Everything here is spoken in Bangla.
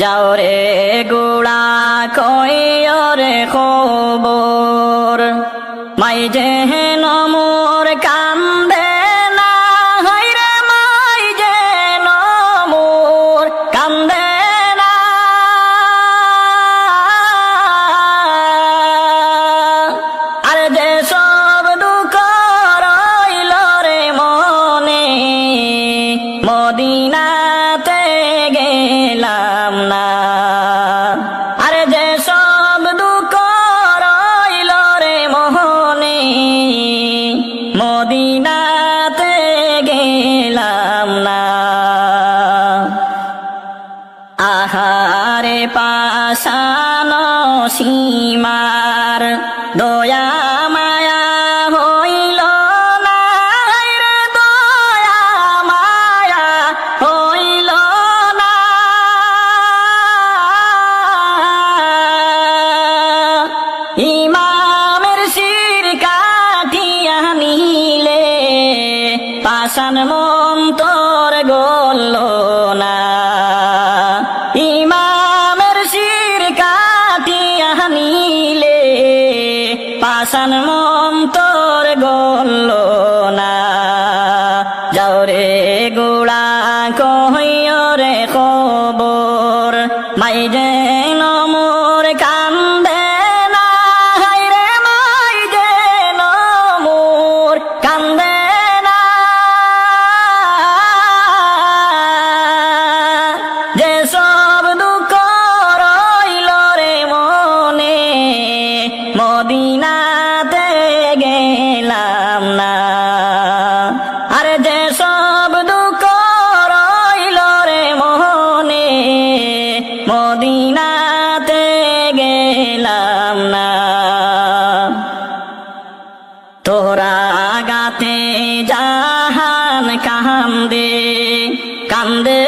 যাও রে গোড়া কইও রে খবর মাই যে নমোর কান্দে না হাইরে মাই যে নমোর কান্দে না আর যে সব দুঃখ রইল রে মনে মদিনাতে গেলাম না আর যে সব দুঃখ রইল রে মোহনে মদিনাতে গেলাম না আহারে পাশানো সীমার দয়া মায়া হইল না রে দয়া মায়া হইল না ইমামের শির কাটিয়া নিলে পাষাণ মন তোর গল না ইমামের শির কাটিয়া নিলে পাষাণ মন তোর গল না যাও রে গোড়া কইও রে খবর মাই যে নমোর কান্দে না হাইরে মাই যে নমোর কান্দে না যে সব দুঃখ রইল রে মনে মদিনাতে গেলাম না আর যে সব দুঃখ রইল রে মনে মদিনাতে গেলাম না তোরা গাতে জাহান কান্দে কান্দে